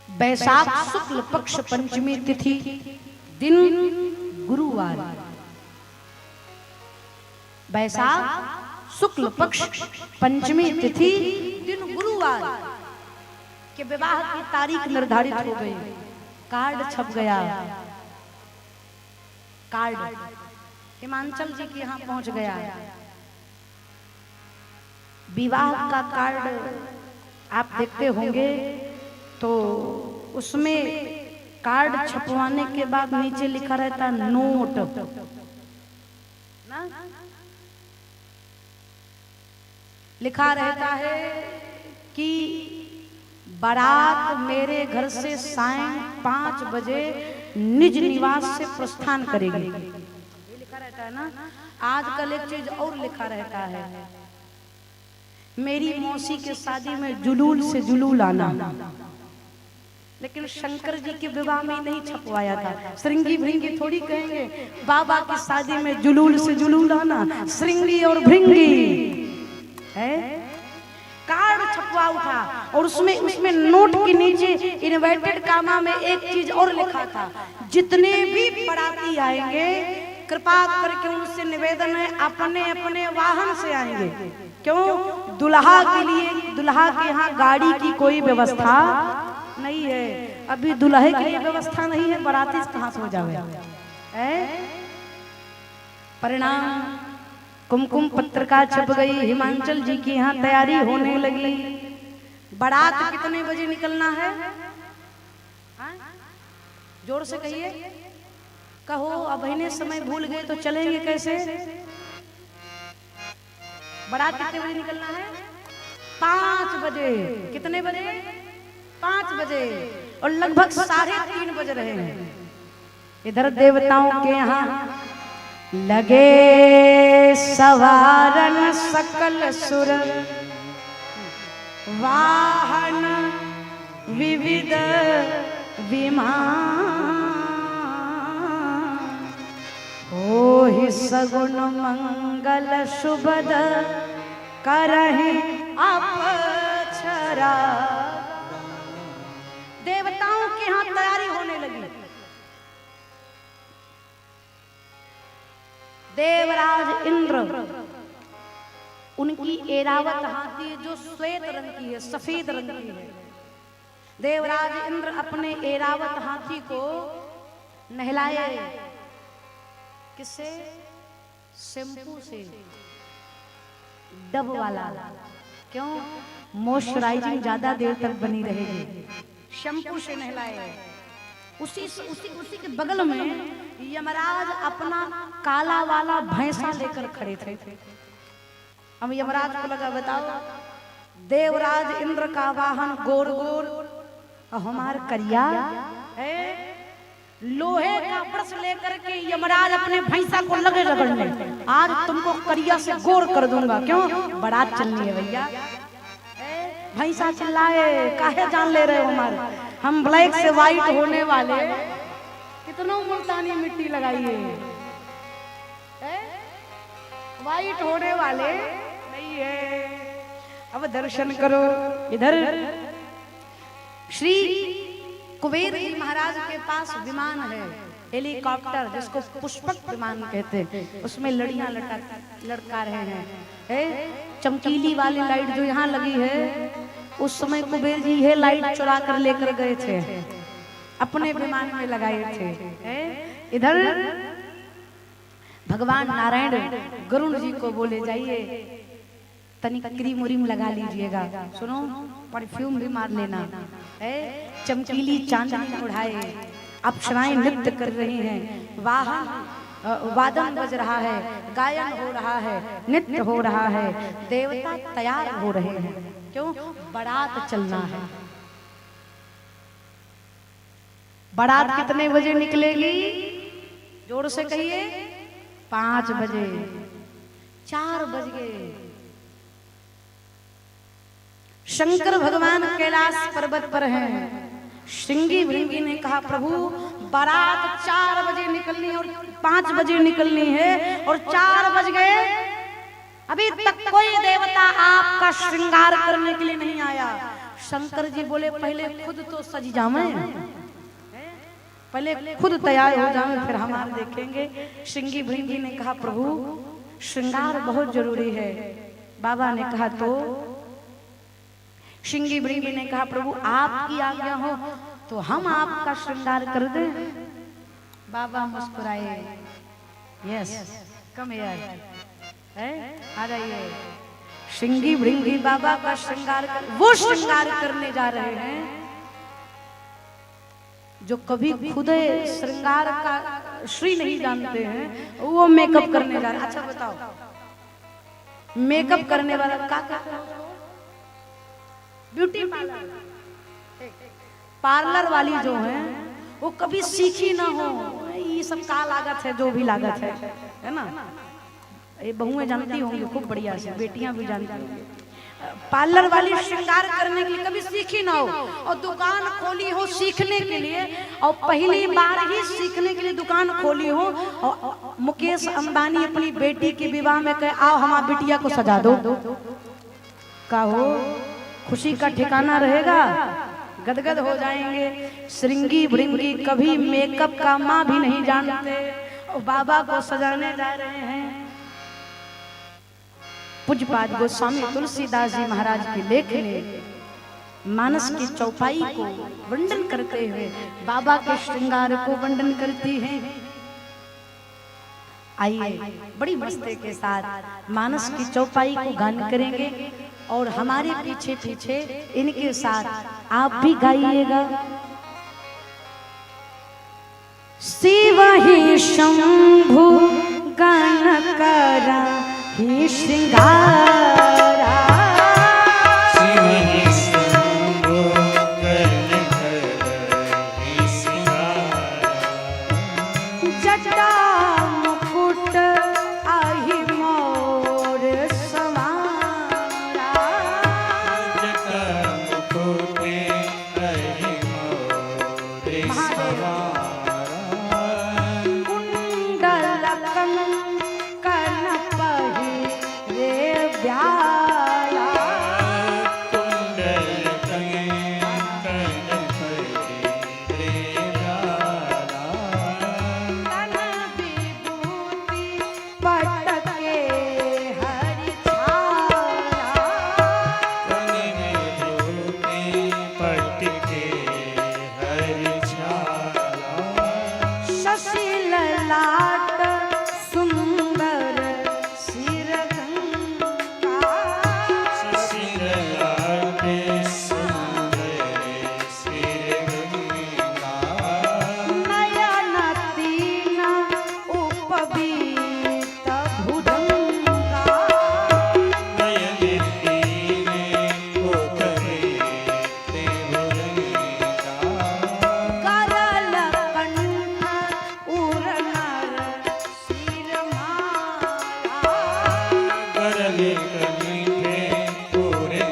बैसाख शुक्ल पक्ष पंचमी तिथि, दिन गुरुवार। बैसाख शुक्ल पक्ष पंचमी तिथि, दिन गुरुवार के विवाह की तारीख निर्धारित हो गई। कार्ड छप गया। कार्ड हिमांचल जी के यहाँ पहुंच गया। विवाह का कार्ड आप देखते होंगे तो उसमें कार्ड छपवाने के बाद नीचे लिखा रहता नोट ना, लिखा रहता है कि बारात मेरे घर से सायं 5 बजे निज निवास से प्रस्थान करेगी। ये लिखा रहता है ना। आजकल एक चीज और लिखा रहता है, मेरी मौसी के शादी में जुलूल से जुलूल आना। लेकिन शंकर जी के विवाह में नहीं छपवाया था। श्रृंगी भृंगी थोड़ी कहेंगे, बाबा की शादी में जुलूल से जुलूल आना, श्रृंगी और भृंगी है। कार्ड छपवा उठा और उसमें नोट के नीचे इनवर्टेड कामा में एक चीज और लिखा था, जितने भी बाराती आएंगे कृपा करके उनसे निवेदन है अपने अपने वाहन से आएंगे। क्यों? दुल्हा के लिए, दुल्हा के यहाँ गाड़ी की कोई व्यवस्था नहीं है। अभी दुल्हे के लिए व्यवस्था नहीं है, बाराती कहाँ से हो जावे। परिणाम कुमकुम पत्रिका छप गई। हिमांचल जी की यहाँ तैयारी होने लगी। बारात कितने बजे निकलना है? जोर से कहिए। कहो अब इन्हें समय भूल गए तो चलेंगे कैसे? बारात कितने बजे निकलना है? 5 बजे। कितने बजे? 5 बजे। और लगभग 3:30 बज रहे हैं। इधर देवताओं के यहाँ लगे सवारन सकल सुर, वाहन विविध विमान, ओहि सगुन मंगल शुभद करहि अपचरा। देवताओं के यहाँ तैयारी होने लगी। देवराज इंद्र, उनकी एरावत हाथी जो श्वेत रंग की है, सफेद रंग की है। देवराज इंद्र अपने एरावत हाथी को नहलाए। किससे? शैम्पू से, डब वाला। क्यों? मॉइस्चराइजिंग ज्यादा देर तक बनी रहेगी। शैम्पू से नहलाए। उसी के बगल में यमराज अपना काला वाला भैंसा लेकर खड़े थे। हम यमराज को लगा, बताओ देवराज इंद्र का वाहन गोर गोर और हमार करिया है। लोहे का ब्रश लेकर के यमराज अपने भैंसा को लगे रगड़ने, आज तुमको करिया से गोर कर दूंगा। क्यों? बारात चलनी है भैया। भैंसा चिल्लाए, काहे जान ले रहे हो हमारे? हम ब्लैक से व्हाइट होने वाले, कितनों मुल्तानी मिट्टी लगाइए, व्हाइट होने वाले नहीं है। अब दर्शन करो। इधर श्री कुबेर जी महाराज के पास विमान है, हेलीकॉप्टर, जिसको पुष्पक विमान कहते हैं। उसमें लड़ियां लटका रहे हैं। चमकीली वाली लाइट जो यहाँ लगी है, उस समय कुबेर जी ये लाइट चुरा कर लेकर गए थे, अपने विमान में लगाए थे। इधर भगवान नारायण गरुण जी को बोले, जाइए तनिक क्रीम उरीम लगा लीजिएगा, सुनो परफ्यूम भी मार लेना। चमकीली चांदनी उड़ाए, अप्सराएं नृत्य कर रही हैं, वादन बज रहा है, गायन हो रहा है, नृत्य हो रहा है, देवता तैयार हो रहे हैं। क्यों? बारात चलना है। बारात कितने बजे निकलेगी? जोर से कहिए। 5 बजे। 4 बज गए। शंकर भगवान कैलाश पर्वत पर हैं। श्रृंगी भृंगी ने कहा, प्रभु बारात 4 बजे निकलनी और 5 बजे निकलनी है, और 4 बज गए, अभी तक कोई देवता आपका श्रृंगार करने के लिए नहीं आया। शंकर जी बोले पहले खुद तो सज जावे, पहले खुद तैयार हो जावे फिर हमारे देखेंगे। श्रृंगी भृंगी ने कहा प्रभु श्रृंगार बहुत जरूरी है। बाबा ने कहा तो श्रृंगी भृंगी ने कहा प्रभु आपकी आज्ञा हो तो हम आपका श्रृंगार कर दें। बाबा मुस्कुराए, यस कम यार, आ जाइए। श्रृंगी भृंगी बाबा का श्रृंगार वो श्रृंगार करने जा रहे हैं जो कभी खुद श्रृंगार का श्री नहीं जानते हैं, वो मेकअप करने जा रहे हैं। अच्छा बताओ मेकअप करने वाला क्या ब्यूटी पार्लर वाली जो है वो कभी सीखी ना हो, ये सब का लागत है जो भी लागत है ना, ये बहुएं जानती होंगी खूब बढ़िया से, बेटियां भी जानती होंगी। पार्लर वाली श्रृंगार करने के लिए कभी सीखी ना हो और दुकान खोली हो सीखने के लिए, और पहली बार ही सीखने के लिए दुकान खोली हो और मुकेश अंबानी अपनी बेटी के विवाह में कहे आओ हमारी बिटिया को सजा दो, का हो खुशी का ठिकाना रहेगा, गदगद हो जाएंगे। श्रृंगी भृंगी कभी मेकअप का माँ भी नहीं जानते और बाबा को सजाने जा रहे हैं। पूज्यपाद गोस्वामी तुलसीदास जी महाराज के लेख ने मानस की चौपाई को वर्णन करते हुए बाबा के श्रृंगार को वर्णन करती हैं। आइए बड़ी मस्ती के साथ मानस की चौपाई को गान करेंगे और हमारे पीछे पीछे इनके साथ आप भी गाइएगा। शिव ही शंभु गान करा ही श्रृंगारा, शिव ही शंभु गान करा ही श्रृंगारा, जटा मुकुट आहि मोर समारा, जटा मुकुट आहि मोर समारा, कुंडल कन पहिरे ब्याला, कुंडल कन पहिरे ब्याला, तन विभूति पटके हरि छाला, तन विभूति पटके हरि छाला, शशि ललाट सुंदर सिरगंगा, शिशिरलाटे सुंदर सिरगंगा, नयन तीन उपवीत भुजंगा, नयन तीन उपवीत भुजंगा, करल कंठ उरनर सिरमाला, करल कंठे पूरे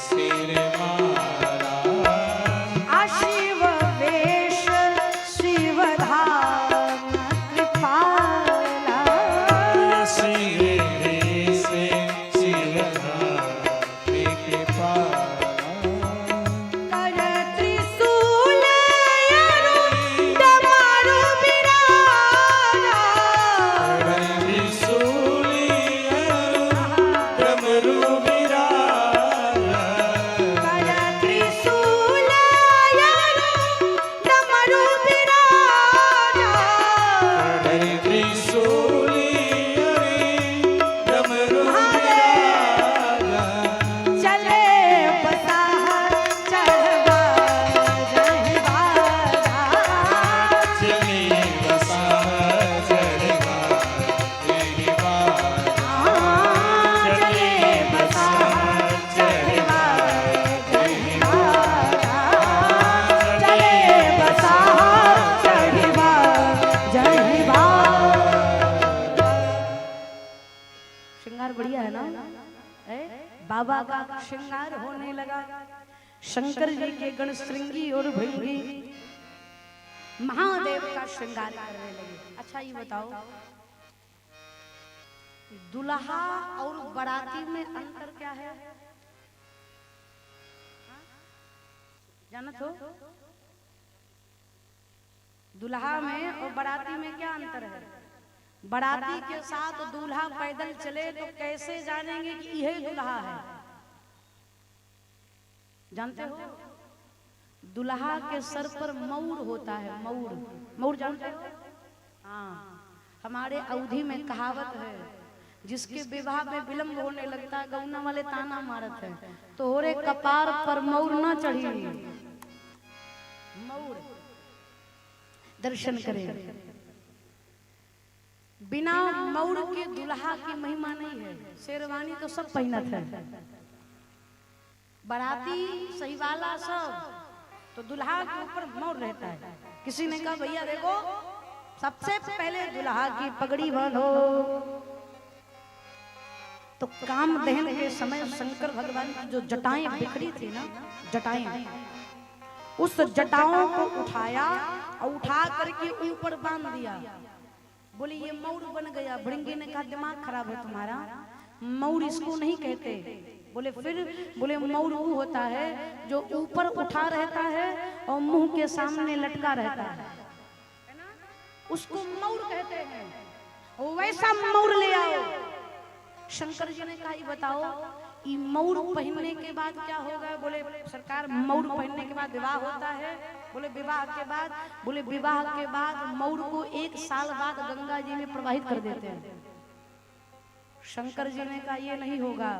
सिरमाला, अशिव वेश शिव धाम कृपाला, शिव भेष शिवधाम कृपाला, कर त्रिशूल अरुण डमरू बिराजा, डमरू बिराजा, कर त्रिशूल अरुण डमरू बिराजा, त्रिशूली डमरू बिराजा, चले बसाह चढ़वा जहि बाजा, चले बसाह चढ़वा जहि बाजा, चले बसाह चढ़वा जहि बाजा, चले बसाह चढ़वा जहि बाजा। श्रृंगार बढ़िया है ना, बाबा का श्रृंगार होने लगा। शंकर जी के गण श्रृंगी और भृंगी महादेव का श्रृंगार करने लगे। अच्छा ये बताओ दुल्हा और बाराती में अंतर क्या है? जानत हो? दुल्हा में और बाराती में क्या अंतर है? बाराती के साथ दूल्हा पैदल चले तो कैसे जानेंगे कि यह दुल्हा है? जानते हो? दुल्हा के सर पर मौर होता है, मौर। मौर जानते हो? हाँ, हमारे अवधि में कहावत है, जिसके विवाह में विलंब होने लगता है गौना वाले ताना मारत है, तो होरे कपार पर मौर ना चढ़ी। मौर दर्शन करें, बिना मौर के दुल्हा की महिमा नहीं है। शेरवानी तो सब पहनत है, बाराती सही वाला सब, तो दुल्हा के ऊपर मौर रहता है। किसी ने कहा भैया देखो, सबसे पहले दुल्हा की पगड़ी बांधो। तो कामदहन के समय शंकर भगवान की जो जटाएं बिखरी थी ना, जटाएं, उस जटाओं को उठाया और उठा करके ऊपर बांध दिया। बोले ये मौर बन गया। भृंगी ने कहा दिमाग खराब है तुम्हारा, मौर इसको नहीं कहते। बोले फिर? बोले मौर वो होता है जो ऊपर उठा रहता है और मुंह के सामने लटका रहता है, उसको मौर कहते हैं। वैसा मौर ले आओ। शंकर जी ने कहा ये बताओ, ये मौर पहनने के बाद क्या होगा? बोले सरकार मौर पहनने के बाद विवाह होता है। बोले विवाह के बाद? बोले विवाह के बाद मौर को 1 साल बाद गंगा जी में प्रवाहित कर देते हैं। शंकर जी ने कहा ये नहीं होगा,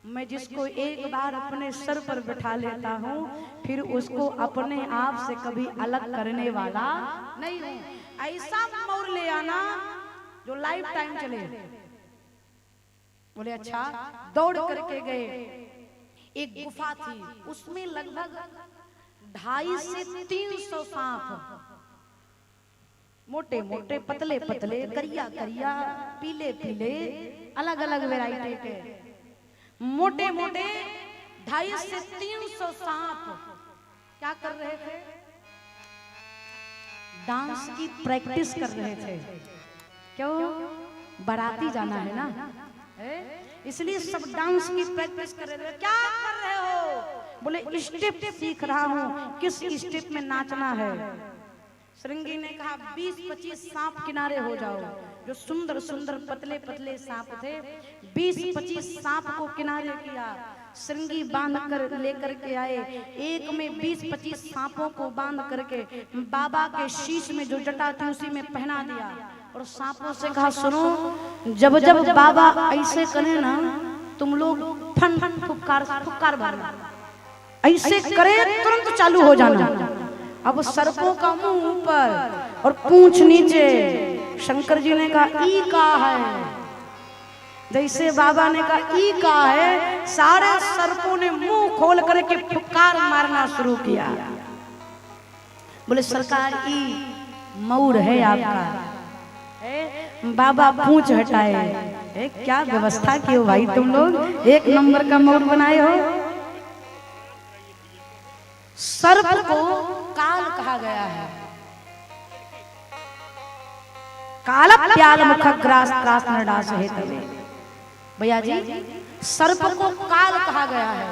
मैं जिसको एक बार अपने सर पर बिठा लेता हूँ फिर उसको अपने आप से कभी अलग करने वाला नहीं हूँ। ऐसा मौर ले आना जो लाइफ टाइम चले। बोले अच्छा। दौड़ करके गए, एक गुफा थी, उसमें लगभग 250 से 300 सांप, मोटे मोटे, पतले पतले, करिया करिया, पीले पीले, अलग अलग वैरायटी के, मोटे मोटे 250 से 300 सांप क्या कर रहे थे? डांस की प्रैक्टिस कर रहे थे। क्यों? बाराती जाना है ना, इसलिए सब डांस की प्रैक्टिस कर रहे थे। क्या कर रहे हो? बोले स्टेप सीख रहा हूँ, किस स्टेप में नाचना है। श्रृंगी ने कहा 20-25 सांप किनारे हो जाओ। जो सुंदर सुंदर पतले पतले सांप थे, 20-25 सांप को किनारे किया। श्रृंगी बांध कर लेकर के आए, एक में 20-25 सांपों को बांध करके बाबा के शीश में जो जटा थी उसी में पहना दिया और सांपों से कहा सुनो, जब जब बाबा ऐसे करे ना तुम लोग फन फन फुक्कार फुक्कार मारना, ऐसे करे तुरंत चालू हो जाना। अब सर्पों का मुंह ऊपर और पूंछ नीचे। शंकर जी ने कहा ई का है। जैसे बाबा ने कहा ई का है, सारे सर्पों ने मुंह खोल करके फुक्कार मारना शुरू किया। बोले सरकार ई मौर है आपका। बाबा पूंछ हटाए। क्या व्यवस्था की हो भाई, तुम लोग 1 नंबर का मौर बनाए हो। सर्प को काल कहा गया है। काल प्याल मुख ग्रास त्रास नरडास है तवे। भैया जी, सर्प को काल कहा गया है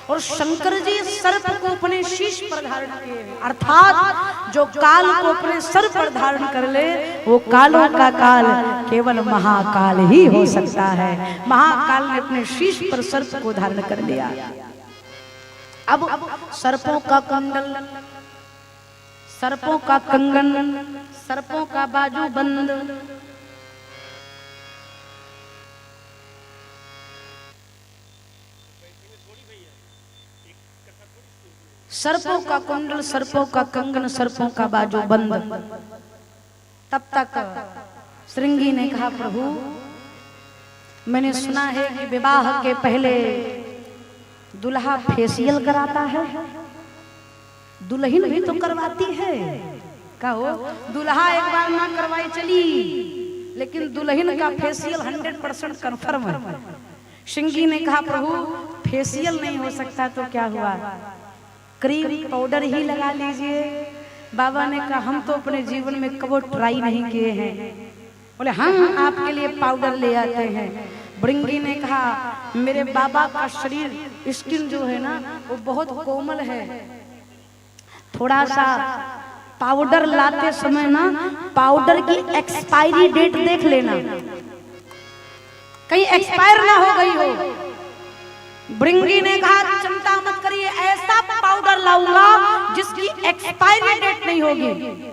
और शंकर जी सर्प को अपने शीश पर धारण किए, अर्थात जो काल को अपने सर पर धारण कर ले वो कालों का काल केवल महाकाल ही हो सकता है। महाकाल ने अपने शीश पर सर्प को धारण कर लिया। अब सर्पों का कुंडल, सर्पों का कंगन, सर्पों का बाजू बंद, सर्पों का कुंडल, सर्पों का कंगन, सर्पों का बाजू बंद। तब तक श्रृंगी ने कहा प्रभु मैंने सुना है कि विवाह के पहले दुल्हा फेशियल कराता है, दुल्हन भी तो करवाती है। कहो दुल्हा एक बार ना करवाई चली, लेकिन दुल्हन का फेशियल 100% कंफर्म है। श्रृंगी ने कहा प्रभु फेशियल नहीं हो सकता तो क्या हुआ, क्रीम पाउडर ही लगा लीजिए। बाबा ने कहा हम तो अपने जीवन में कभी ट्राई नहीं किए हैं। बोले हम आपके लिए पाउडर ले आते हैं। भृंगी ने कहा मेरे बाबा का शरीर स्किन जो है ना वो बहुत कोमल है, थोड़ा सा पाउडर लाते समय ना पाउडर की एक्सपायरी डेट देख लेना, कहीं एक्सपायर ना हो गई हो। भृंगी ने कहा चिंता मत करिए, ऐसा पाउडर लाऊंगा जिसकी एक्सपायरी डेट नहीं होगी।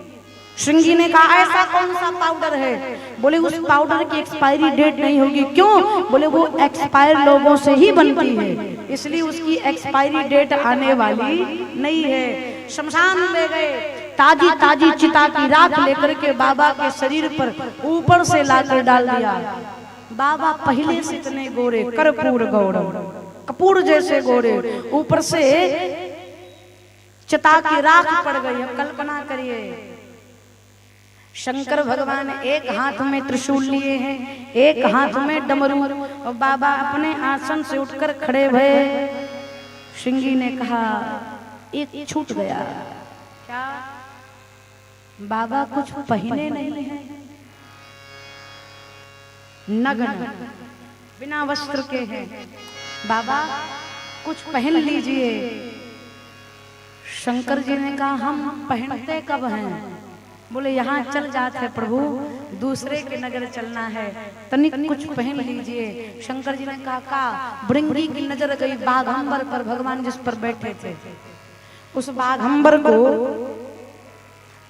श्रृंगी ने कहा ऐसा कौन सा पाउडर है? बोले उस पाउडर की एक्सपायरी डेट नहीं होगी। क्यों? बोले वो एक्सपायर लोगों से ही बनती है, इसलिए उसकी एक्सपायरी डेट आने वाली नहीं है। शमशान ले गए, ताजी ताजी चिता की राख लेकर के बाबा के शरीर पर ऊपर से लाकर डाल दिया। बाबा पहले से इतने गोरे, कर्पूर गौरव, कपूर जैसे गोरे, ऊपर से चिता की राख पड़ गई। अब कल्पना करिए, शंकर भगवान एक हाथ में त्रिशूल लिए हैं, एक हाथ में डमरू, और बाबा अपने आसन से उठकर खड़े भये। श्रृंगी ने कहा एक छूट गया। क्या? बाबा कुछ पहने नहीं है, नग्न बिना वस्त्र के हैं। बाबा कुछ पहन लीजिए। शंकर जी ने कहा हम पहनते कब हैं? बोले यहाँ चल जाते प्रभु, दूसरे के नगर चलना है, तनिक कुछ पहन लीजिए। शंकर जी ने कहा भृंगी की नजर गई बाघंबर पर, भगवान जिस पर बैठे थे, उस बाघंबर को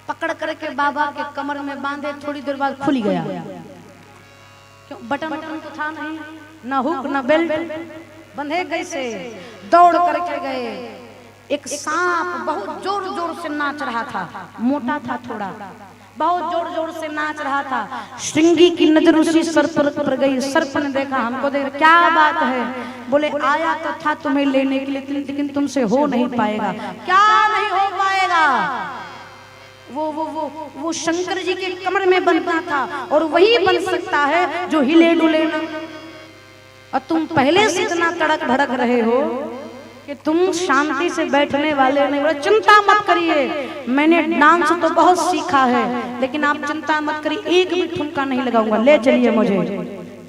पकड़ करके बाबा के कमर में बांधे। थोड़ी देर बाद खुल गया। क्यों? बटन तो था नहीं, ना हुक ना बेल्ट, बंधे कैसे? दौड़ करके गए। एक सांप बहुत जोर जोर से नाच रहा था, मोटा था थोड़ा, बहुत जोर जोर से नाच रहा था। श्रृंगी की नजर उसी सर्प पर गई। सर्प ने देखा, हमको देख, क्या बात है? बोले आया तो था तुम्हें लेने के लिए, लेकिन तुमसे हो नहीं पाएगा। क्या नहीं हो पाएगा? वो शंकर जी के कमर में बनता था, और वही बन सकता है जो हिले डुले ना। और तुम पहले से इतना तड़क भड़क रहे हो कि तुम शांति से बैठने वाले नहीं। बोले चिंता मत करिए, मैंने डांस तो बहुत सीखा है, लेकिन आप चिंता मत करिए, एक भी ठुमका नहीं लगाऊंगा, ले चलिए मुझे।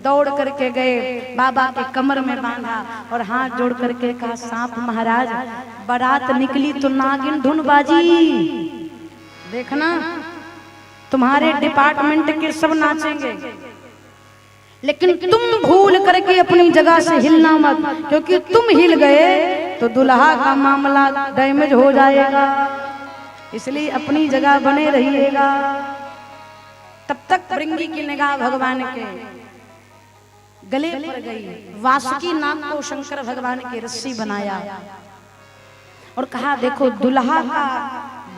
दौड़ करके गए, बाबा के कमर में बांधा और हाथ जोड़ करके कहा सांप महाराज बारात निकली तो नागिन धुन बाजी, देखना तुम्हारे डिपार्टमेंट के सब नाचेंगे, लेकिन तुम भूल करके अपनी जगह से हिलना मत, क्योंकि तुम हिल गए तो दुल्हा का मामला डैमेज हो जाएगा, इसलिए अपनी जगह बने रहिएगा। तब तक भृंगी की निगाह भगवान के गले पर गई। वासुकी नाग को शंकर भगवान की रस्सी बनाया और कहा देखो दुल्हा का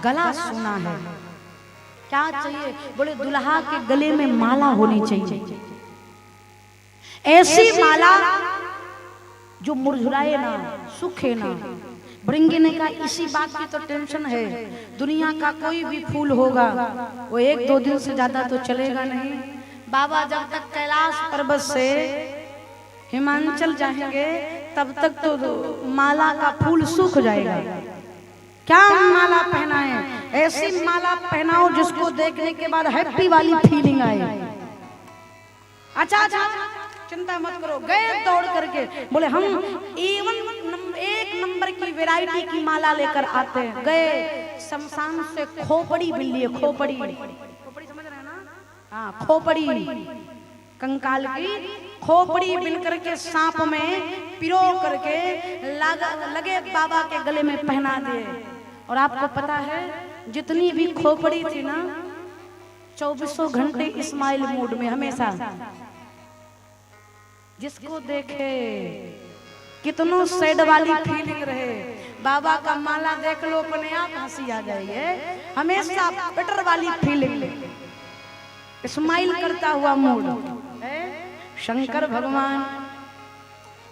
गला सोना है, क्या चाहिए? बोले दुल्हा के गले में माला होनी चाहिए, ऐसी माला जो मुरझुराए ना, सूखे ना। भृंगी ने कहा इसी बात की तो टेंशन है, दुनिया का कोई भी फूल होगा वो 1-2 दिन से ज्यादा तो चलेगा नहीं। बाबा जब तक कैलाश पर्वत से हिमाचल जाएंगे तब तक तो माला का फूल सूख जाएगा। क्या माला पहनाए? ऐसी माला पहनाओ जिसको देखने के बाद हैप्पी वाली फीलिंग आए। अच्छा चिंता मत करो। गए दौड़ करके, बोले हम एक नंबर की वैरायटी की माला लेकर आते हैं। गए शमशान से खोपड़ी मिल लिए, खोपड़ी समझ रहे हैं ना? हाँ, खोपड़ी, कंकाल की खोपड़ी बिन करके सांप में पिरो करके लगे बाबा के गले में पहना दिए। और आपको पता है जितनी भी खोपड़ी थी ना, 24 घंटे स्माइल मूड में हमेशा, जिसको देखे कितनों सैड वाली फीलिंग रहे, बाबा का माला देख लो अपने आप हंसी आ जाइए, हमेशा बेटर वाली फीलिंग, स्माइल करता हुआ मूड। शंकर भगवान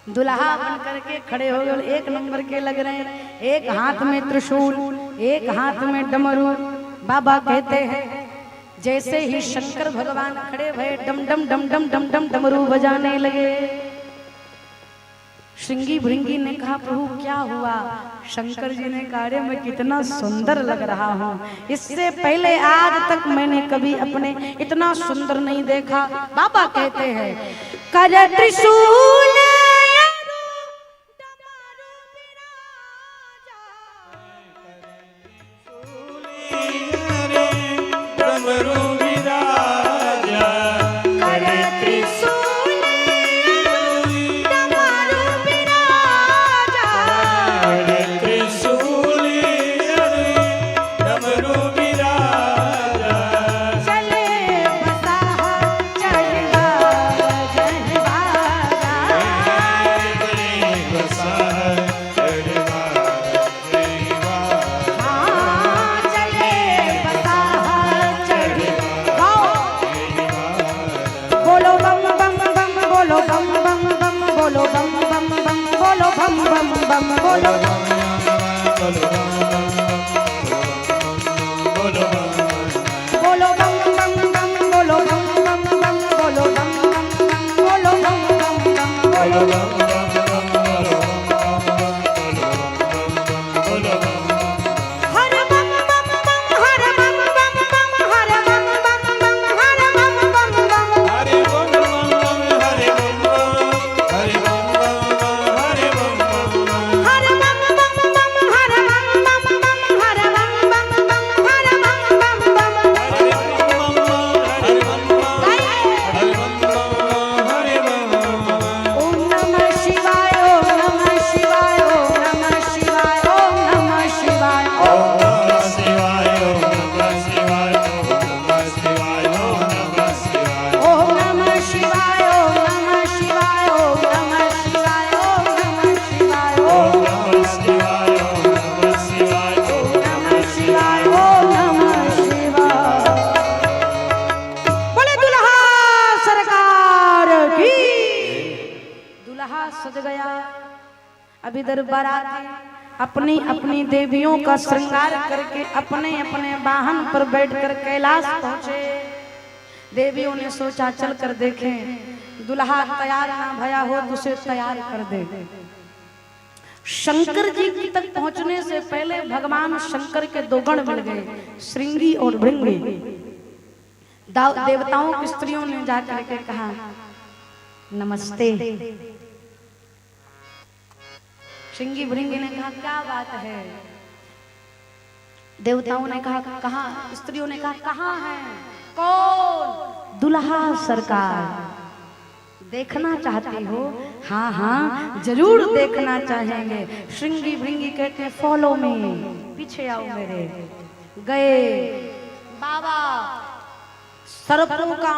दुल्हा बन करके खड़े हो गए, 1 नंबर के लग रहे हैं। एक हाथ में त्रिशूल, एक हाथ में डमरू। बाबा कहते हैं जैसे ही शंकर भगवान खड़े भये, डम डम डम डम डम डम डमरू बजाने लगे। श्रृंगी भृंगी ने कहा प्रभु क्या हुआ? शंकर जी ने कहा अरे मैं कितना सुंदर लग रहा हूँ, इससे पहले आज तक मैंने कभी अपने इतना सुंदर नहीं देखा। बाबा कहते हैं कर त्रिशूल डमरू विराजा कर त्रिशूल डमरू विराजा त्रिशूली डमरू विराजा चले बसाहा चढ़वा जहबाजा बसा चढ़वा हाँ चले बसाहा चढ़वा बोलो बम बम बम बोलो बम बम बम बोलो बम बम बम बोलो बम बम बम बोलो बोलो बम बम बम बोलो बम बम बम बोलो बम बम बम बोलो बम बम बम बोलो हर बम बम बम हर बम बम बम हर बम बम बम हर बम बम बम हरे बम बम हरे बम बम हरे बम बम हरे बम बम हर बम बम बम हर बम बम बम हर बम बम बम हर बम बम बम ओम नमः शिवाय ओम नमः शिवाय ओम नमः शिवाय ओम नमः शिवाय ओम ओम नमः शिवाय ओम नमः शिवाय ओम नमः शिवाय ओम नमः शिवाय ओम नमः शिवाय ओम नमः शिवाय। बोले दुल्हा सरकार की। दुल्हा सज गया। अभी दरबाराती अपनी अपनी देवियों का श्रृंगार करके अपने अपने वाहन पर बैठकर कैलाश पहुंचे। देवियों ने सोचा चल कर देखें, दुल्हा तैयार ना भया हो तो उसे तैयार कर दे। शंकर जी तक पहुंचने से पहले भगवान शंकर के दो गण मिल गए, श्रृंगी और भृंगी। देवताओं की स्त्रियों ने जाकर के कहा नमस्ते। श्रृंगी भृंगी ने कहा क्या बात है? देवताओं ने कहा कहाँ? स्त्रियों ने कहा कहाँ है? कौन? दुल्हा सरकार। देखना चाहती हो? हाँ हाँ जरूर देखना चाहेंगे। श्रृंगी भृंगी कहते हैं फॉलो मी, पीछे आओ मेरे। गए बाबा सर्पों का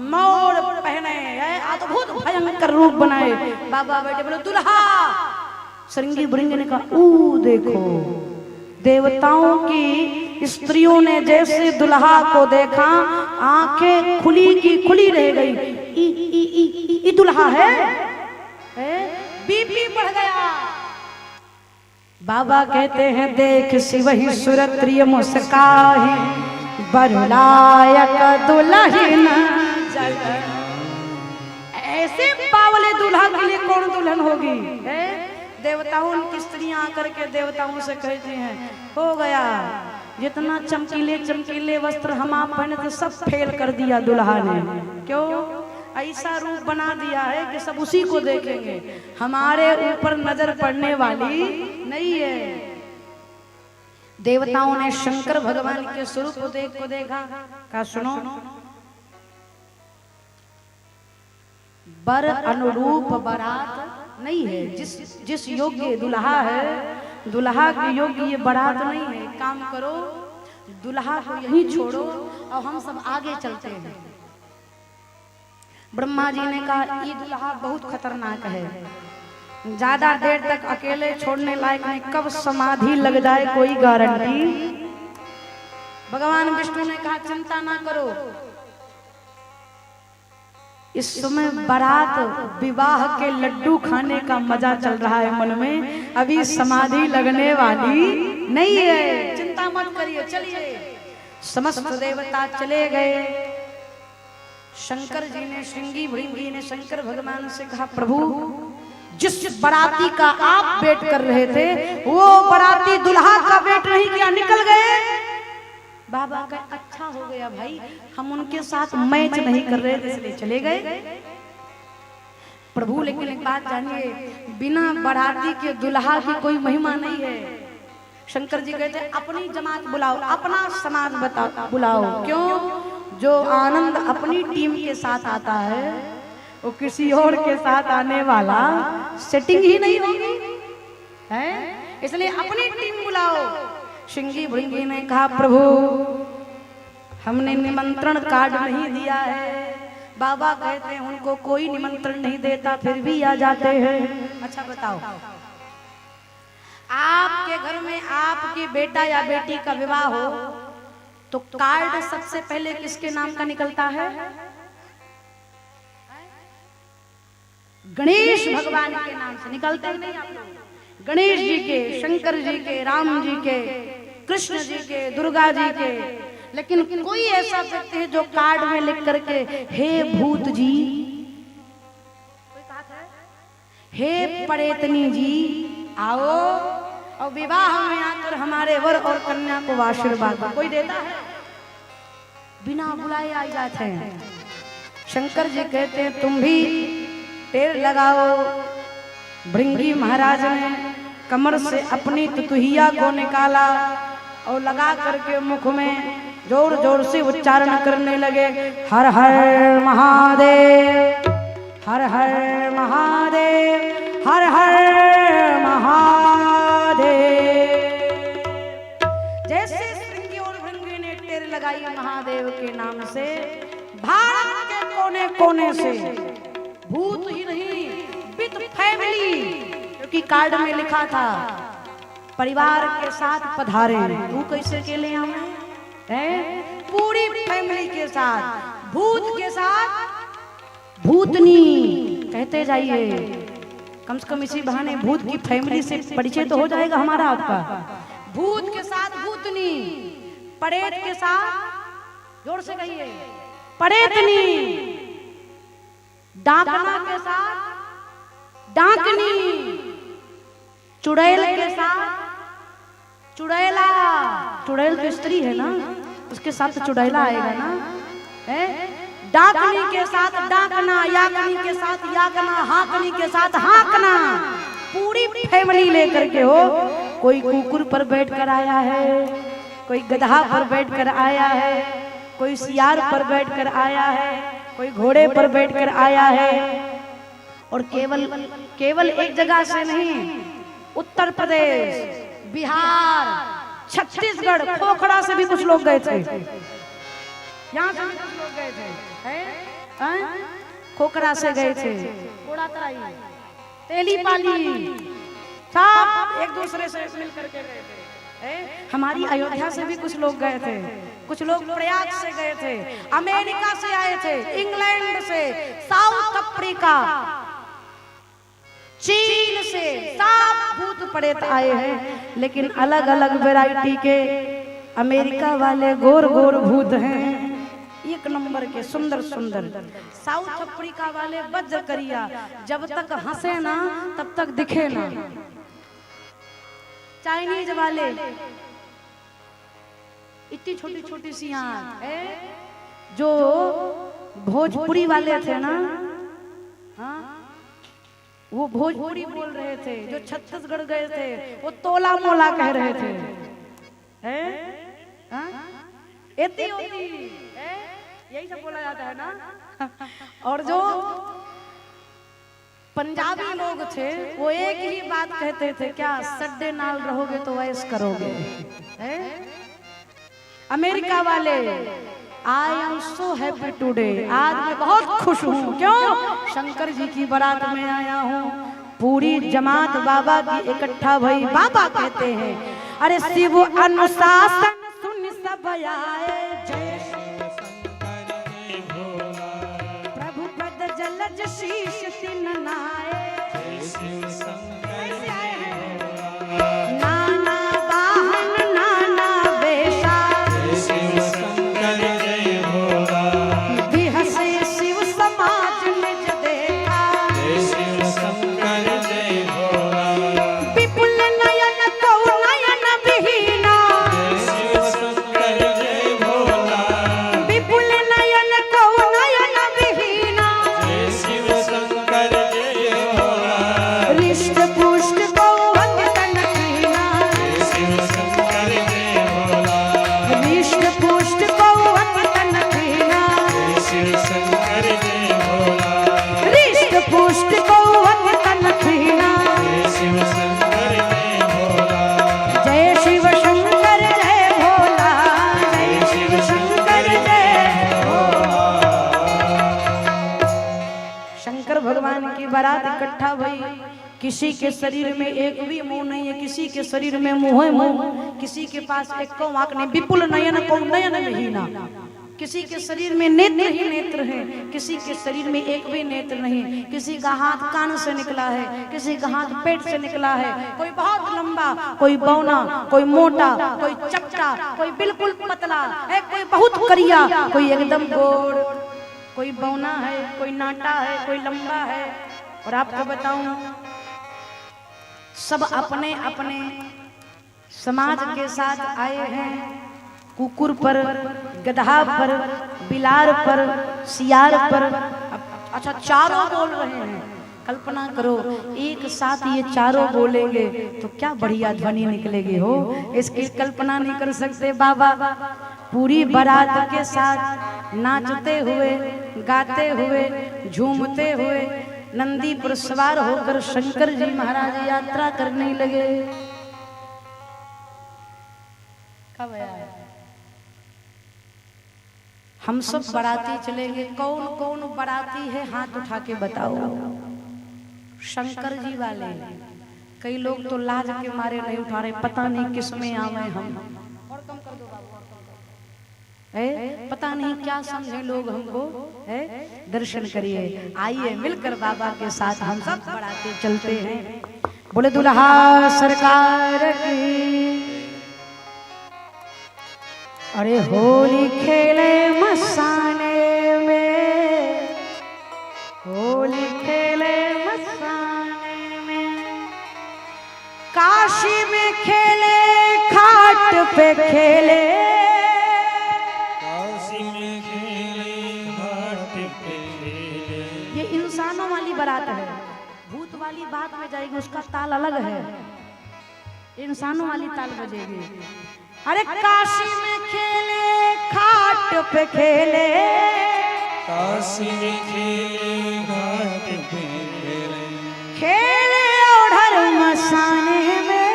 मोर पहने अद्भुत भयंकर रूप बनाए। बाबा बैठे बोले दुल्हा। श्रृंगी भृंगी ने कहा ऊ देखो। देवताओं की स्त्रियों ने जैसे दुल्हा को देखा आंखें खुली की खुली रह गई। ई दुल्हा है? बीपी बढ़ गया। बाबा कहते हैं देख शिवहि सुरत्रिय मुस्काहि बरलायक दुल्हन जग। ऐसे बावले दुल्हा के लिए कौन दुल्हन होगी? देवताओं की स्त्रियां आकर के देवताओं से कहती हैं हो गया, जितना चमकीले चमकीले वस्त्र हम आप पहने थे सब फेल कर दिया दुल्हा ने। क्यों? ऐसा रूप बना दिया है कि सब उसी को देखेंगे, हमारे ऊपर नजर पड़ने वाली नहीं है। देवताओं ने शंकर भगवान के स्वरूप को देखा। कहा सुनो, बर अनुरूप बारात नहीं है। जिस योग्य दुल्हा है, दुल्हा के योग्य ये बारात नहीं है। काम करो, दुल्हा को यहीं छोड़ो और हम सब आगे चलते हैं। ब्रह्मा जी ने कहा ये दुल्हा बहुत खतरनाक है, ज्यादा देर तक अकेले छोड़ने लायक नहीं, कब समाधि लग जाए कोई गारंटी। भगवान विष्णु ने कहा चिंता ना करो, इस समय बारात विवाह के लड्डू खाने का मजा चल रहा है मन में, अभी समाधि लगने वाली नहीं है, चिंता मत करिए, चलिए। समस्त देवता चले गए। शंकर जी ने, श्रृंगी भृंगी ने शंकर भगवान से कहा प्रभु जिस बराती का आप वेट कर रहे थे वो बराती दुल्हा का वेट नहीं किया, निकल गए। बाबा का अच्छा हो गया भाई, हम उनके साथ मैच नहीं कर रहे थे इसलिए चले गए। प्रभु लेकिन एक बात जानिए, बिना बराती के दुल्हा की कोई महिमा नहीं है। शंकर जी कहते अपनी जमात बुलाओ, अपना समाज बताओ बुलाओ। क्यों? जो आनंद अपनी टीम के साथ आता है वो किसी और के साथ आने वाला सेटिंग ही नहीं होगी, है? इसलिए अपनी टीम बुलाओ। शिंगी भृंगी ने कहा प्रभु हमने निमंत्रण कार्ड नहीं दिया है। बाबा कहते हैं उनको कोई निमंत्रण नहीं देता फिर भी आ जाते हैं। अच्छा बताओ, आपके घर में आपकी बेटा या बेटी का विवाह हो तो कार्ड सबसे पहले किसके नाम का निकलता है? गणेश भगवान के नाम से निकलते हैं नहीं आप लोग? गणेश जी के, शंकर जी के, राम जी के, कृष्ण जी के, दुर्गा जी के। लेकिन कोई ऐसा व्यक्ति है जो कार्ड में लिख करके हे भूत जी, हे परेतनी जी आओ और विवाह में आकर हमारे वर और कन्या को आशीर्वाद दो, कोई देता है? बिना बुलाए आ जाते हैं। शंकर जी कहते हैं तुम भी टेर लगाओ। भृंगी महाराज ने कमर से अपनी तुतुहिया को निकाला और लगा करके मुख में जोर जोर से उच्चारण करने लगे, हर हर महादेव, हर हर महादेव, हर हर महादेव। जैसे श्रृंगी और भृंगी ने टेर लगाई महादेव के नाम से, भारत के कोने कोने से भूत ही नहीं विद फैमिली, क्योंकि कार्ड में लिखा था परिवार के साथ पधारे। तू कैसे अकेले आए हैं? पूरी फैमिली के साथ, भूत के साथ भूतनी कहते जाइए। कम से कम इसी बहाने भूत की फैमिली से परिचय तो हो जाएगा हमारा आपका। भूत के साथ भूतनी, परेत के साथ जोर से कहिए परेतनी, डाकना के साथ डाकनी, चुड़ैल के साथ चुड़ैला। चुड़ैल तो स्त्री है ना, उसके साथ चुड़ैला आएगा ना, है? डाकनी के साथ डाकना, याकनी के साथ याकना, हाकनी के साथ हाकना। पूरी फैमिली लेकर के हो। कोई कुकुर पर बैठकर आया है, कोई गधा पर बैठकर आया है, कोई सियार पर बैठकर आया है, कोई घोड़े पर बैठकर आया है। और केवल एक जगह से नहीं, उत्तर प्रदेश, बिहार, छत्तीसगढ़, पोखरा से भी कुछ लोग गए थे। यहाँ से भी कुछ लोग गए थे, खोखरा से गए थे, तेलीपाली, सब एक दूसरे से मिल करके गए थे। हमारी अयोध्या से भी कुछ लोग गए थे, कुछ लोग प्रयाग से गए थे, अमेरिका से आए थे, इंग्लैंड से, साउथ अफ्रीका, चीन से, सब भूत प्रेत आए हैं। लेकिन अलग अलग वैरायटी के। अमेरिका वाले गोर गोर भूत हैं, एक नंबर के, सुंदर सुंदर। साउथ अफ्रीका वाले वज्र करिया, जब तक हंसे ना तब तक दिखे ना। चाइनीज वाले इतनी छोटी छोटी सी आंख है। जो भोजपुरी वाले थे ना, हाँ, वो भोजपुरी बोल रहे थे। जो छत्तीसगढ़ गए थे वो तोला मोला कह रहे थे, हैं? एती होती, यही सब बोला जाता है ना। और जो पंजाबी लोग थे वो एक ही बात कहते थे, क्या सड्डे नाल रहोगे तो ऐश करोगे। अमेरिका वाले, I am so happy today, आज मैं बहुत खुश हूँ। क्यों? शंकर जी की बारात में आया हूँ। पूरी जमात बाबा की इकट्ठा भई। बाबा कहते हैं, अरे शिव अनुशासन सुन सब आए, जय प्रभु पद जलज शीश तिन नाए। नाना वाहन नाना वेशा, बिहसे शिव समाज निज देखा। शिव शंकर जय भोला, जय शिव शंकर जय भोला। शंकर भगवान की बारात इकट्ठा भई। किसी के शरीर में एक भी मुंह नहीं है, किसी के शरीर में मुंह है मुंह, किसी के पास एक को आंख नहीं, विपुल नयन को नयन विहीना। किसी के शरीर में नेत्र ही नेत्र है, किसी के शरीर में एक भी नेत्र नहीं। किसी का हाथ कान से निकला है, किसी का हाथ पेट से निकला है। कोई बहुत लंबा, कोई बौना, कोई मोटा, कोई चपटा, कोई बिल्कुल पतला है, कोई बहुत करिया, कोई एकदम गोड़, कोई बौना है, कोई नाटा है, कोई लंबा है। और आपको बताऊं, सब अपने अपने समाज के साथ आए हैं। कुकुर पर, गधा पर, बिलार पर, सियार पर। अच्छा, चारों बोल रहे हैं। कल्पना करो, एक साथ ये चारों बोलेंगे तो क्या बढ़िया ध्वनि निकलेगी हो। इसकी कल्पना नहीं कर सकते बाबा। पूरी बारात के साथ नाचते हुए, गाते हुए, झूमते हुए नंदी पर सवार होकर शंकर जी महाराज यात्रा करने लगे। कब आया? हम सब बाराती चलेंगे। कौन कौन बाराती है हाथ उठा के बताओ। शंकर जी वाले। कई लोग तो लाज के मारे नहीं उठा रहे, पता नहीं किस में आवे हम। और कम कर दो बाबू, पता नहीं क्या समझे लोग हमको। दर्शन करिए, आइए मिलकर बाबा के साथ हम सब बाराती चलते हैं। बोले दुल्हा सरकार की। अरे होली खेले मसाने में, होली खेले मसाने में। काशी में खेले, खाट पे खेले, काशी में खेले, घाट पे खेले। ये इंसानों वाली बारात है। भूत वाली बात में जाएगी, उसका ताल अलग है। इंसानों वाली ताल बजेगी। अरे काशी में खेले, खाट पे खेले, काशी में खेले, घाट पे खेले। खेले ओढ़र मसाने में,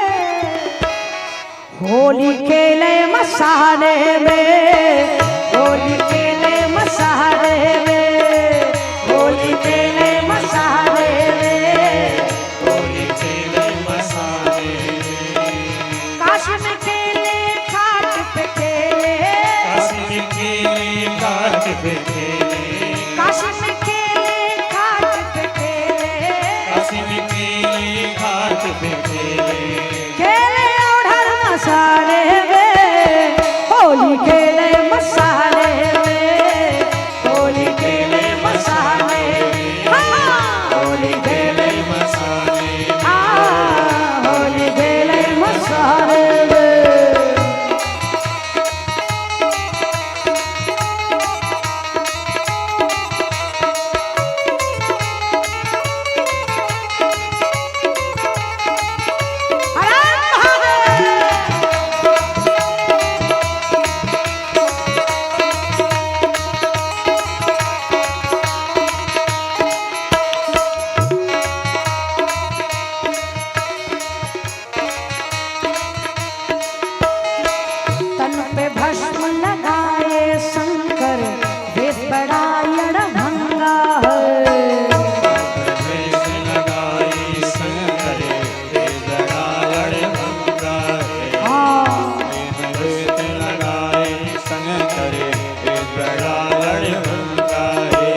होली खेले मसाने में, होली खेले मसाने में, होली खेले मसाने में, होली खेले मसाने में। काशी में खेले, खाट पे खेले, काशी में खेले, घाट पे खेले। काशी में खेले, खाट पे खेले, काशी में खेले, घाट पे खेले। खेले ओढ़र मसाले में, होली खेले मसाले में, होली खेले मसाले में, हाँ, होली खेले मसाले में। हाँ, होली खेले मसाले में। तन पे भस्म लगाए शंकर, वेद बड़ा अड़भंगा है। वेश लगाए शंकर, वेद बड़ा अड़भंगा है। हाँ, वेद लगाए शंकर, वेद बड़ा अड़भंगा है।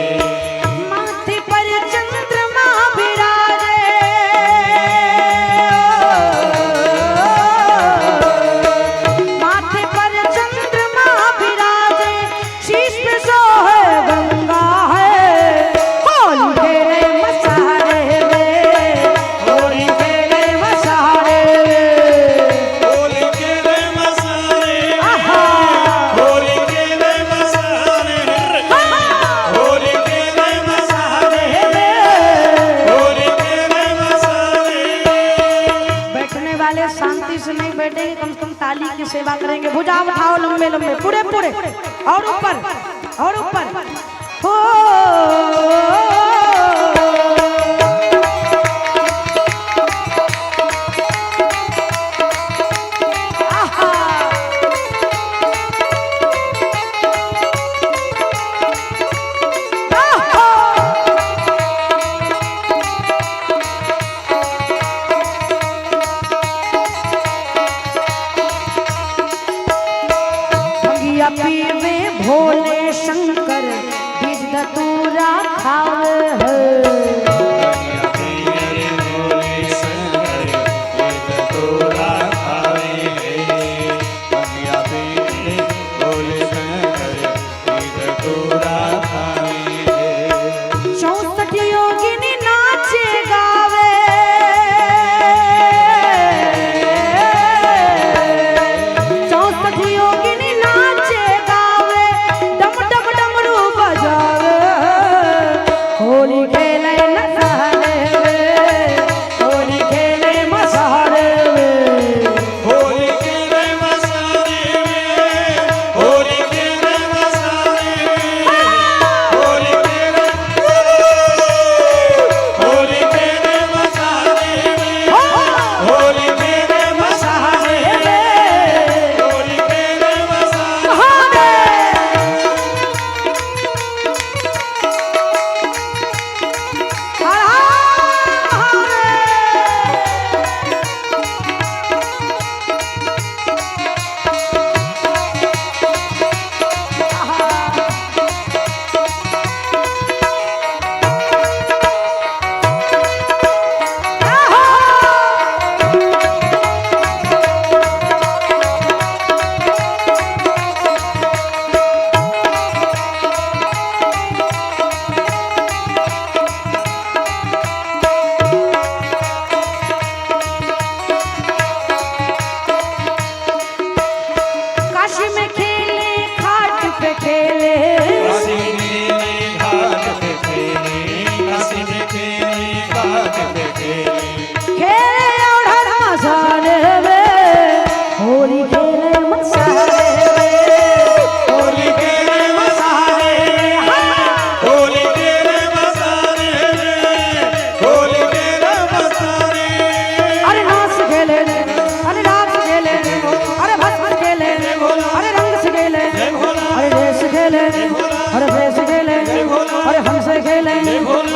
माथे पर चंद्रमा विराजे, माथे पर चंद्रमा विराजे, शीश पे सोहे गंगा है। होली खेले मसाले में, होली खेले मसाले में, होली खेले मसाले, आहा, होली खेले मसाले, होली खेले मसाले, होली खेले मसाले। बैठने वाले शांति से नहीं बैठेंगे, कम से कम ताली की सेवा करेंगे। भुजा उठाओ लंबे लंबे, पूरे पूरे, और ऊपर, और ऊपर। हो पीवे भोले शंकर बीज धतूरा खावे है।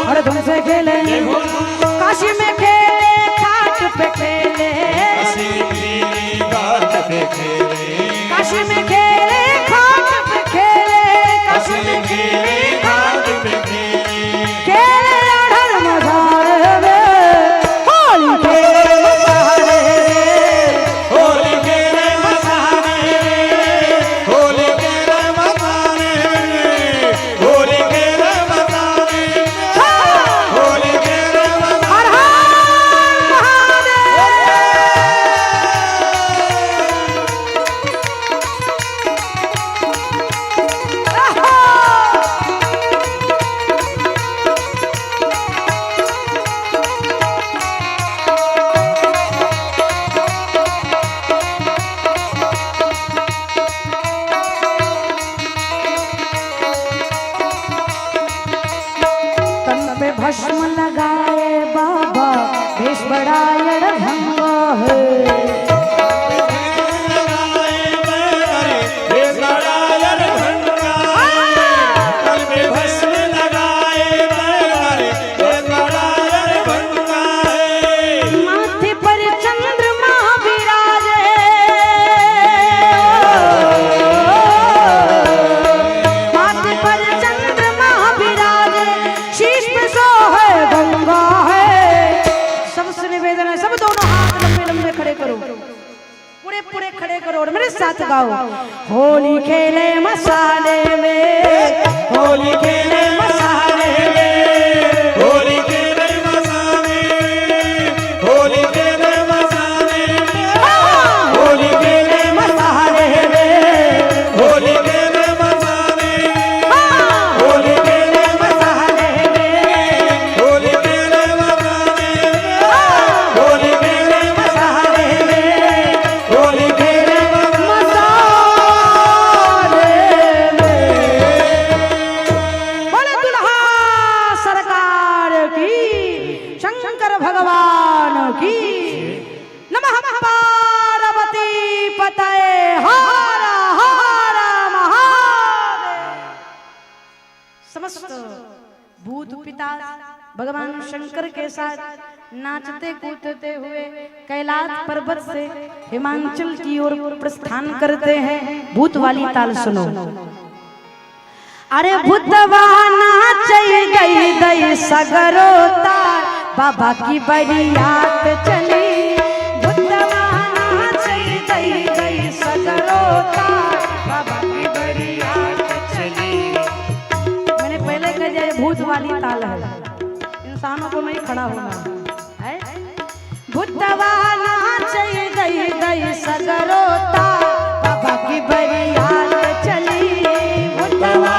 अरे तुमसे खेले काशी में खेले घाट पे खेले काशी में खेले घाट पे खेले काशी में खेले घाट पे खेले अढ़र मझारे में होली खेले मसारे होली खेले मसारे होली खेले मसारे होली खेले मसारे होली खेले हर हर तन पे भस्म लगाए बाबा देश बड़ा अड़भंगा है माथे पर चंद्रमा विराजे माथे पर चंद्रमा विराजे शीश पे सो है गंगा है सबसे निवेदन है सब दोनों हाथ लंबे लंबे खड़े करो पूरे पूरे खड़े करो और मेरे साथ गाओ होली खेले मसाले में होली खेले मसाले में होली खेले मसाले होली खेले मसाले होली खेले मसाले में होली खेले मसाले होली खेले मसाले में होली खेले मसाले होली खेले मसाले में होली खेले मसाले में बोले दुल्हा सरकार की शंकर भगवान की नमः पार्वती पतये हर हर महादेव समस्त भूत पिता भगवान शंकर के साथ नाचते कूदते हुए कैलाश पर्वत से हिमाचल की ओर प्रस्थान करते हैं। भूत वाली ताल सुनो। अरे भूतवा नाचई गई दई सगरो तार, बाबा की बरियात चली। भूतवा नाचई गई सगरो तार, बाबा की बरियात चली। मैंने पहले कह दिया भूत वाली ताल है, इंसानों को नहीं खड़ा होना है। भूतवा नाचई गई सगरो तार, बाबा की बरियात चली। भूतवा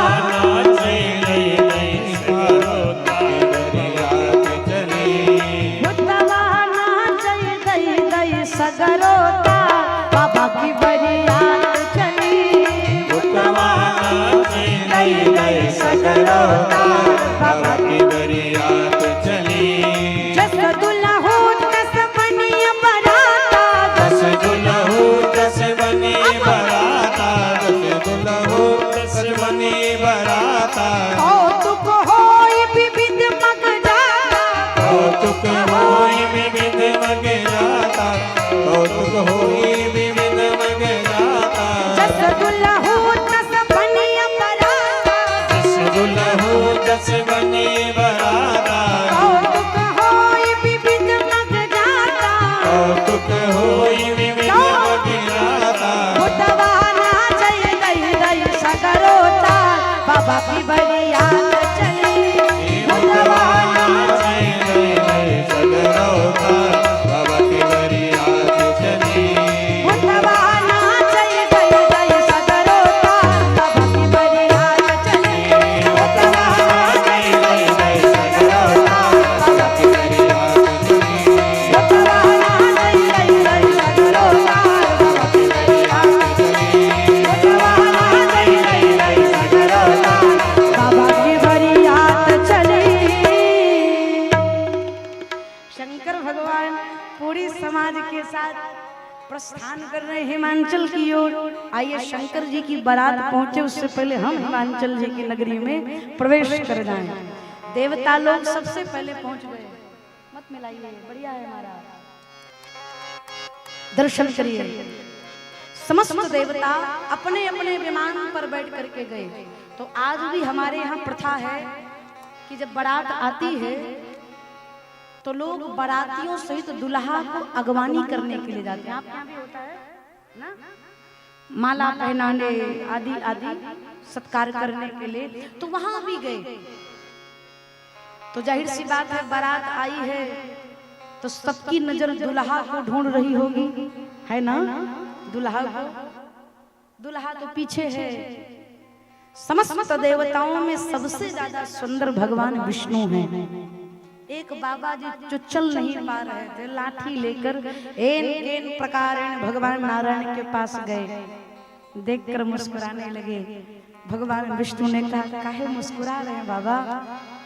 सगरो तार, बाबा की बरियात चली। भूतवा गई सगरो तार, बाबा की बरियात चली। जस दुल्हू दस बनी बराता, दस दुल्हू दस बनी बराता, दस दुल्हू दस बनी बराता। कौतुक होई विविध मग जाता, कौतुक होई विविध मग जाता, कौतुक होई विविध मग जाता। जस दुल्हू दस बनी बराता, दस दुल्हू दस बनी बराता। कौतुक होई विविध मग जाता, कौतुक होई विविध मग जाता। भूतवा नाचई गई सगरो तार, बाबा की बरियात चली। भूतवा नाचई गई सगरो तार, बाबा की बरियात चली। भूतवा नाचई गई सगरो तार, बाबा की बरियात चली। भूतवा नाचई गई सगरो तार, बाबा की बरियात चली। भूतवा नाचई गई सगरो तार, बाबा की बरियात चली। भूतवा नाचई गई सगरो तार, बाबा की बरियात चली। शंकर भगवान पूरी समाज के साथ प्रस्थान कर रहे हिमाचल की ओर। आइए शंकर जी की बारात पहुंचे उससे पहले हम हिमाचल जी की नगरी में प्रवेश कर जाएं। देवता लोग सबसे पहले पहुंच गए। मत मिलाइए, बढ़िया है हमारा। दर्शन करिए। समस्त देवता अपने अपने विमान पर बैठ करके गए। तो आज भी हमारे यहाँ प्रथा है कि जब बारात आती है तो लोग बारातियों सहित दुल्हा को अगवानी करने के लिए जाते हैं। आपके यहाँ भी होता है ना, माला पहनाने आदि आदि सत्कार करने के लिए, तो वहां भी गए। तो जाहिर सी बात है बारात आई है तो सबकी नजर दुल्हा को ढूंढ रही होगी, है ना। दुल्हा को, दुल्हा तो पीछे है। समस्त देवताओं में सबसे ज्यादा सुंदर भगवान विष्णु हैं। एक बाबा जी जो चल नहीं पा रहे थे, लाठी लेकर एन प्रकार भगवान नारायण के पास गए। देखकर मुस्कुराने लगे। भगवान विष्णु ने कहा काहे मुस्कुरा रहे हैं बाबा?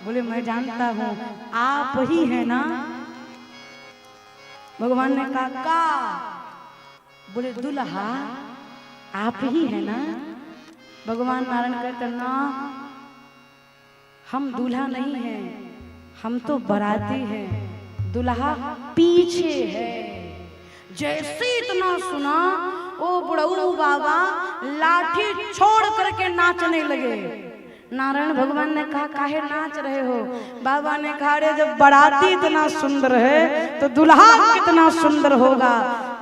बोले मैं जानता हूँ आप ही है ना। भगवान ने कहा का? बोले दुल्हा आप ही है ना। भगवान नारायण कहते ना हम दूल्हा नहीं हैं, हम तो बाराती हैं, दुल्हा पीछे है। जैसे इतना सुना ओ बुढ़ऊ बाबा लाठी छोड़ करके नाचने लगे। नारायण भगवान ने कहा काहे नाच रहे हो? बाबा ने कहा रे जब बाराती इतना सुंदर है तो दुल्हा कितना सुंदर होगा।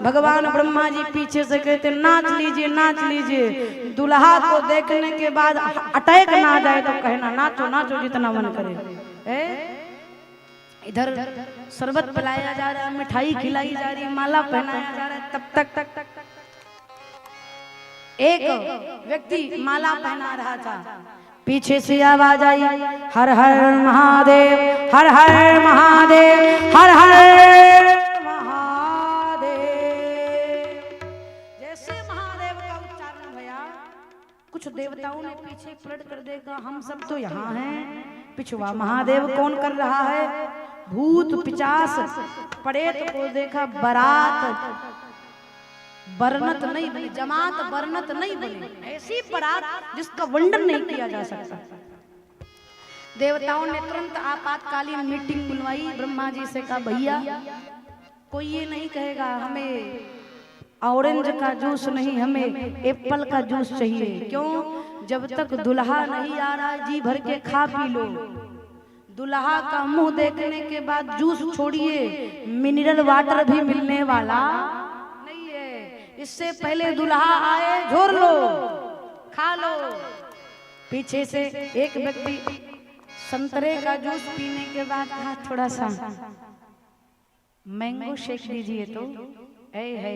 भगवान ब्रह्मा जी पीछे से कहते नाच लीजिए नाच लीजिए। दुल्हा को देखने के बाद अटैक ना आ जाए तो कहना नाचो नाचो जितना मन करे। इधर शरबत पिलाया जा रहा है, मिठाई खिलाई जा रही है, माला पहनाया जा रहा है। तब तक एक व्यक्ति माला पहना रहा था। पीछे से आवाज आई हर हर महादेव, हर हर महादेव, हर हर महादेव। जैसे महादेव का उच्चारण भया कुछ देवताओं ने पीछे पलट कर देखा, हम सब तो यहाँ हैं, पिछुआ महादेव कौन कर रहा है? भूत पिचास पड़ेत को देखा, बारात बरनत नहीं बनी, जमात बरनत नहीं बनी, ऐसी बारात जिसका वर्णन नहीं किया जा सकता। देवताओं ने तुरंत आपातकालीन मीटिंग बुलवाई। ब्रह्मा जी से कहा भैया कोई ये नहीं कहेगा हमें ऑरेंज का जूस नहीं, हमें एप्पल का जूस चाहिए। क्यों? जब तक दुल्हा नहीं आ रहा जी भर के खा पी लो। दुल्हा का मुंह देखने के बाद जूस छोड़िए, मिनरल वाटर भी मिलने वाला नहीं है। इससे पहले दुल्हा आए झोर लो, खा लो। पीछे से एक व्यक्ति संतरे का जूस पीने के बाद कहा थोड़ा सा मैंगो शेक दीजिए तो है।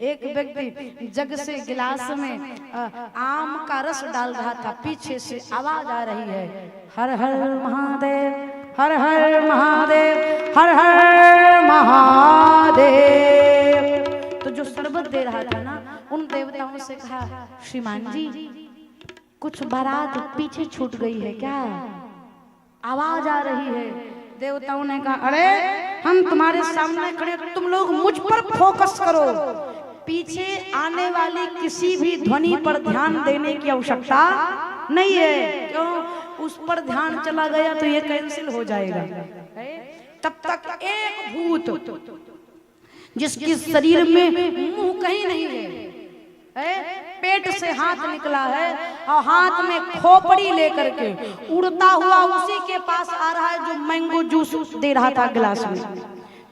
एक व्यक्ति जग से गिलास में आम का रस डाल रहा था। पीछे से आवाज आ रही है, हर हर महादेव, हर हर महादेव, हर हर महादेव। तो जो शरबत दे रहा था ना, उन देवताओं से कहा श्रीमान जी कुछ बारात पीछे छूट गई है क्या? आवाज आ रही है। देवताओं ने कहा अरे हम तुम्हारे सामने खड़े, तुम लोग मुझ पर फोकस करो। पीछे आने वाली किसी भी ध्वनि पर ध्यान देने की आवश्यकता नहीं है। क्यों? उस पर ध्यान चला गया तो ये कैंसिल हो जाएगा। तब तक एक भूत जिसके शरीर में मुंह कहीं नहीं है, पेट से हाथ निकला है और हाथ में खोपड़ी लेकर के उड़ता हुआ उसी के पास आ रहा है जो मैंगो जूस दे रहा था गिलास में।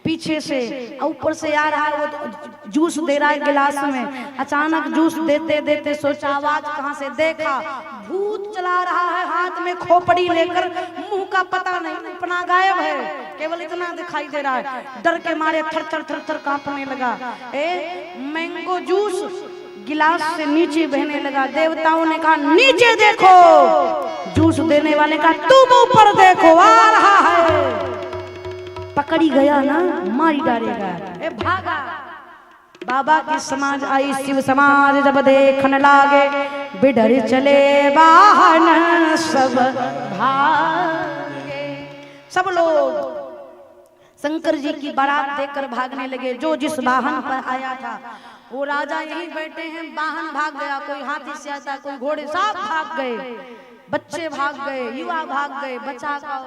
पीछे से ऊपर से आ रहा है, वो जूस दे रहा है गिलास में। अचानक जूस देते देते सोचा आवाज कहां से, देखा भूत चला रहा है हाथ में खोपड़ी लेकर, मुंह का पता नहीं, अपना गायब है, केवल इतना दिखाई दे रहा है। डर के मारे थर थर थर थर कांपने लगा। मैंगो जूस गिलास से नीचे बहने लगा। देवताओं ने कहा नीचे देखो। जूस देने वाले का तुम ऊपर देखो, आ रहा है। पकड़ी गया ना मारी डालेगा। भागा। बाबा की समाज आई, शिव समाज जब देखने लागे, बिडर चले वाहन सब भागे। सब लोग शंकर जी की बारात देखकर भागने लगे। जो जिस वाहन पर आया था वो राजा यहीं बैठे हैं, वाहन भाग गया। कोई हाथी से आता, कोई घोड़े, सब भाग गए। बच्चे भाग गए, युवा भाग गए, बचा कौन?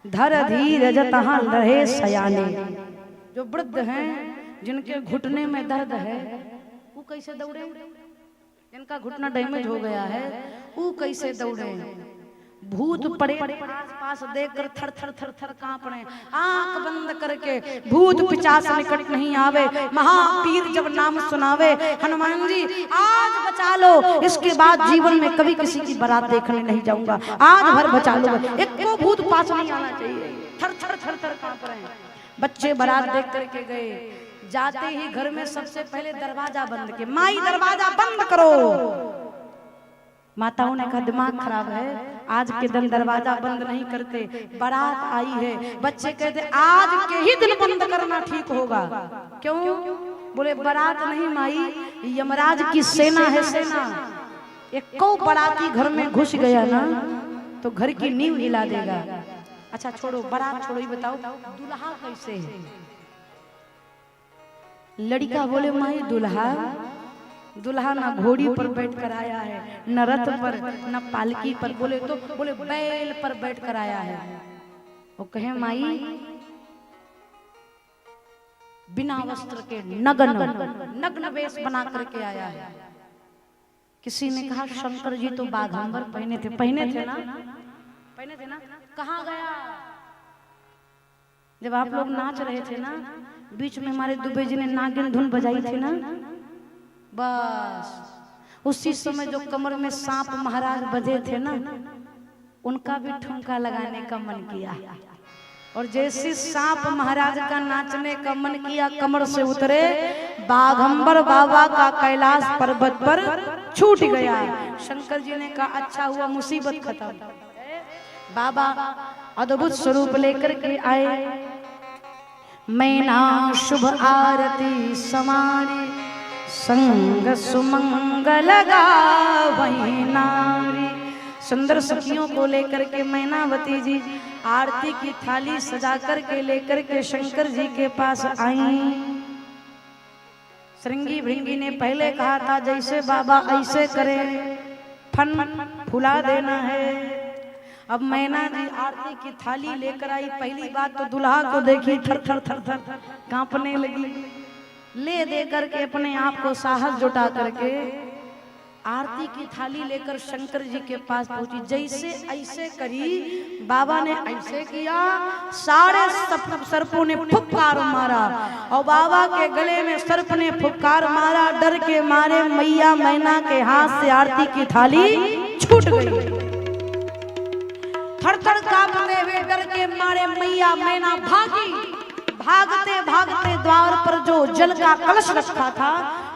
धर धीरज तहां रहे सयाने। जो वृद्ध हैं, जिनके घुटने में दर्द है, वो कैसे दौड़े? जिनका घुटना डैमेज हो गया है, वो कैसे दौड़े? भूत पड़े आस-पास देखकर थर थर थर थर कांप रहे। आंख बंद करके भूत पिशाच निकट नहीं आवे, महापीर जब नाम सुनावे। हनुमान जी आज बचा लो, इसके बाद जीवन में कभी किसी की बारात देखने नहीं जाऊंगा, आज भर बचा लो। एक को भूत पास नहीं आना चाहिए। थर थर थर थर कांप रहे हैं। बच्चे बारात देख करके गए। जाते ही घर में सबसे पहले दरवाजा बंद किया। माई दरवाजा बंद करो। माताओं ने कहा दिमाग खराब है, आज के दिन दरवाजा बंद नहीं करते, बारात आई है। बच्चे कहते आज के ही दिन बंद करना ठीक होगा। क्यों? बोले बारात नहीं माई, यमराज की सेना है, सेना। एक को बाराती घर में घुस गया ना तो घर की नींव हिला देगा। अच्छा छोड़ो बारात, छोड़ो, ये बताओ दुल्हा कैसे है? लड़का बोले माई दुल्हा ना घोड़ी पर बैठ कर आया है, न रथ पर, न पालकी पर। बोले तो बोले बैल पर बैठ कर आया है। वो कहे माई बिना वस्त्र के नग्न वेश बना करके आया है। किसी ने कहा शंकर जी तो बाघंबर पहने थे ना। कहाँ गया? जब आप लोग नाच रहे थे ना, बीच में हमारे दुबे जी ने नागिन धुन बजाई थी ना, बस उसी समय जो कमर में सांप महाराज बजे थे ना, उनका भी ठुमका लगाने का मन किया। और जैसे सांप महाराज का नाचने का मन किया, कमर से उतरे, बाघंबर बाबा का कैलाश पर्वत पर छूट गया। शंकर जी ने कहा अच्छा हुआ मुसीबत खत्म। बाबा अद्भुत स्वरूप लेकर के आए। मैना शुभ आरती समारी, संग सुमंगल गावै नारी। सुंदर सखियों को लेकर के मैनावती जी आरती की थाली सजा करके लेकर के शंकर जी के पास आई। श्रृंगी भृंगी ने पहले कहा था जैसे बाबा ऐसे करें, फन फुला देना है। अब मैना जी आरती की थाली लेकर आई। पहली बात तो दुल्हा को देखी थर थर थर थर कांपने लगी। ले दे करके अपने आप को साहस जुटा करके आरती की थाली लेकर शंकर जी के पास पहुंची। जैसे ऐसे करी, बाबा ने ऐसे किया, सारे सर्पों ने फुफकार मारा और बाबा के गले में सर्प ने फुफकार मारा। डर के मारे मैया मैना के हाथ से आरती की थाली छूट गई। थर थर कांपते हुए डर के मारे मैया मैना भागी। भागते भागते द्वार पर जो जल का कलश रखा था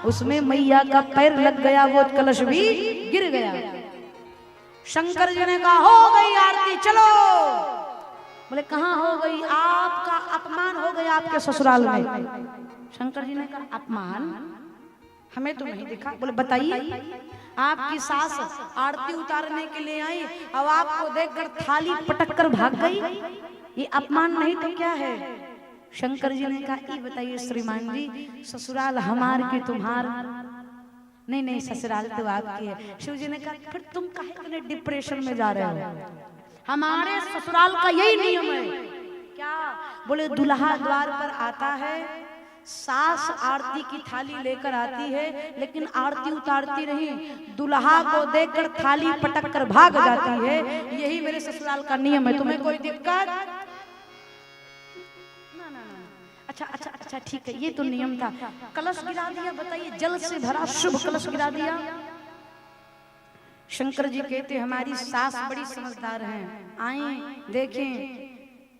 उसमें मैया का पैर लग गया, वो कलश भी गिर गया। शंकर जी ने कहा हो गई आरती, चलो। बोले कहाँ हो गई? आपका अपमान हो गया आपके ससुराल में। शंकर जी ने कहा अपमान हमें तो नहीं दिखा। बोले बताइए। आपकी सास आरती उतारने के लिए आई और आपको देखकर थाली पटक कर भाग गई, ये अपमान नहीं तो क्या है? शंकर जी ने कहा ये बताइए श्रीमान जी, ससुराल हमार की तुम्हार? नहीं नहीं ससुराल तो आपकी है। शिव जी ने कहा फिर तुम काहे इतने डिप्रेशन में जा रहे हो? हमारे ससुराल का यही नियम है। क्या? बोले दुल्हा द्वार पर आता है, सास आरती की थाली लेकर आती है, लेकिन आरती उतारती नहीं, दुल्हा को देखकर थाली पटक कर भाग जाती है। यही मेरे ससुराल का नियम है। तुम्हें कोई दिक्कत? अच्छा अच्छा अच्छा ठीक है, ये तो नियम था। कलश गिरा दिया, बताइए जल से भरा शुभ कलश गिरा दिया। शंकर जी कहते हमारी सास बड़ी समझदार हैं, आए देखें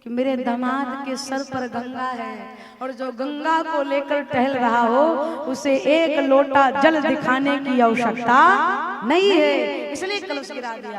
कि मेरे दामाद के सर पर गंगा है और जो गंगा को लेकर टहल रहा हो उसे एक लोटा जल दिखाने की आवश्यकता नहीं है, इसलिए कलश गिरा दिया।